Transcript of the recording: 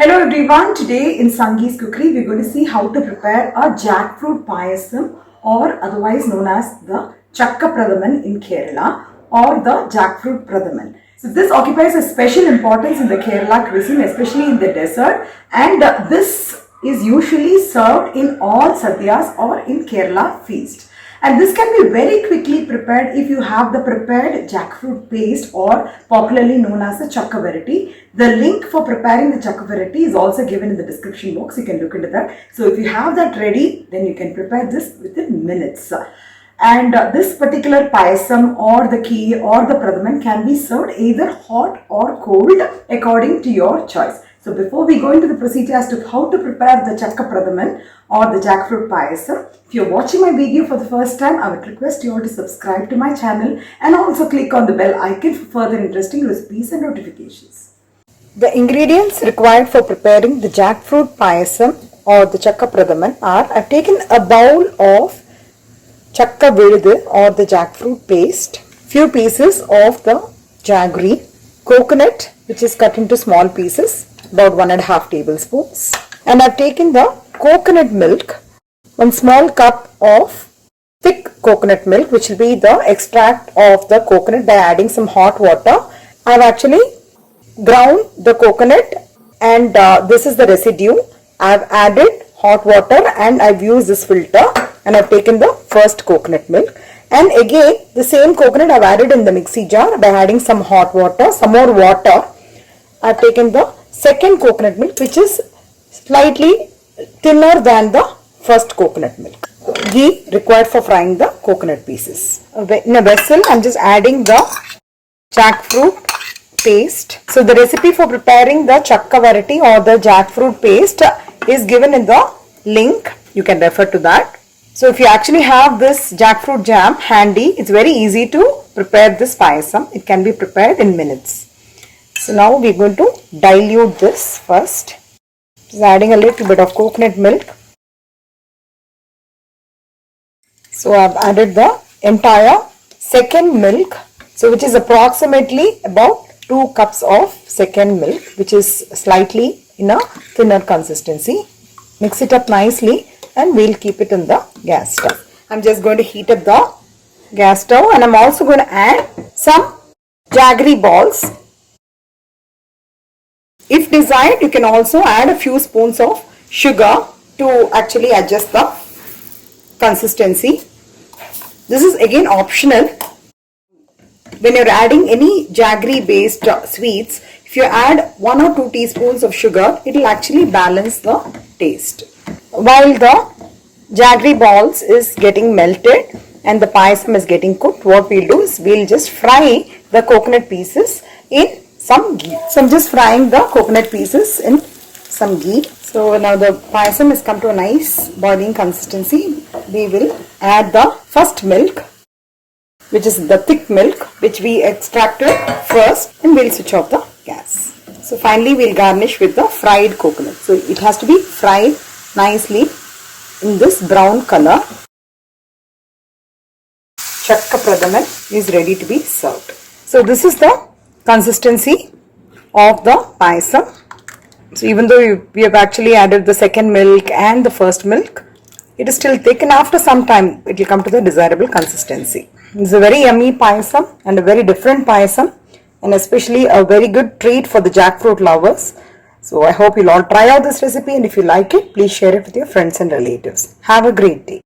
Hello everyone, today in Sangee's Cookery we're going to see how to prepare a jackfruit payasam or otherwise known as the Chakka Pradaman in Kerala or the jackfruit Pradaman. So this occupies a special importance in the Kerala cuisine, especially in the desert, and this is usually served in all sadhyas or in Kerala feast. And this can be very quickly prepared if you have the prepared jackfruit paste or popularly known as the chakka variety. The link for preparing the chakka variety is also given in the description box. You can look into that. So if you have that ready, then you can prepare this within minutes. And this particular payasam or the kheer or the pradaman can be served either hot or cold according to your choice. So before we go into the procedure as to how to prepare the Chakka Pradaman or the jackfruit payasam, if you're watching my video for the first time, I would request you all to subscribe to my channel and also click on the bell icon for further interesting recipes and notifications. The ingredients required for preparing the jackfruit payasam or the Chakka Pradaman are, I've taken a bowl of Chakka Virudu or the jackfruit paste, few pieces of the jaggery, coconut which is cut into small pieces, about 1.5 tablespoons, and I've taken the coconut milk, 1 small cup of thick coconut milk, which will be the extract of the coconut by adding some hot water. I've actually ground the coconut and this is the residue. I've added hot water and I've used this filter and I've taken the first coconut milk, and again the same coconut I've added in the mixie jar by adding some hot water, some more water. I've taken the second coconut milk, which is slightly thinner than the first coconut milk. Ghee required for frying the coconut pieces. In a vessel, I'm just adding the jackfruit paste. So the recipe for preparing the chakka variety or the jackfruit paste is given in the link. You can refer to that. So if you actually have this jackfruit jam handy, it's very easy to prepare this payasam. It can be prepared in minutes. So now we're going to dilute this first. Just adding a little bit of coconut milk. So I've added the entire second milk, so which is approximately about 2 cups of second milk, which is slightly in a thinner consistency. Mix it up nicely and we'll keep it in the gas stove. I'm just going to heat up the gas stove and I'm also going to add some jaggery balls. If desired, you can also add a few spoons of sugar to actually adjust the consistency. This is again optional. When you're adding any jaggery based sweets, if you add 1 or 2 teaspoons of sugar, it will actually balance the taste. While the jaggery balls is getting melted and the payasam is getting cooked, what we'll do is we'll just fry the coconut pieces in some ghee. So I'm just frying the coconut pieces in some ghee. So now the payasam has come to a nice boiling consistency. We will add the first milk, which is the thick milk, which we extracted first, and we'll switch off the gas. So finally we'll garnish with the fried coconut. So it has to be fried nicely in this brown color. Chakka Pradaman is ready to be served. So this is the consistency of the payasam. So even though we have actually added the second milk and the first milk, it is still thick, and after some time it will come to the desirable consistency. It's a very yummy payasam and a very different payasam, and especially a very good treat for the jackfruit lovers. So I hope you'll all try out this recipe, and if you like it, please share it with your friends and relatives. Have a great day.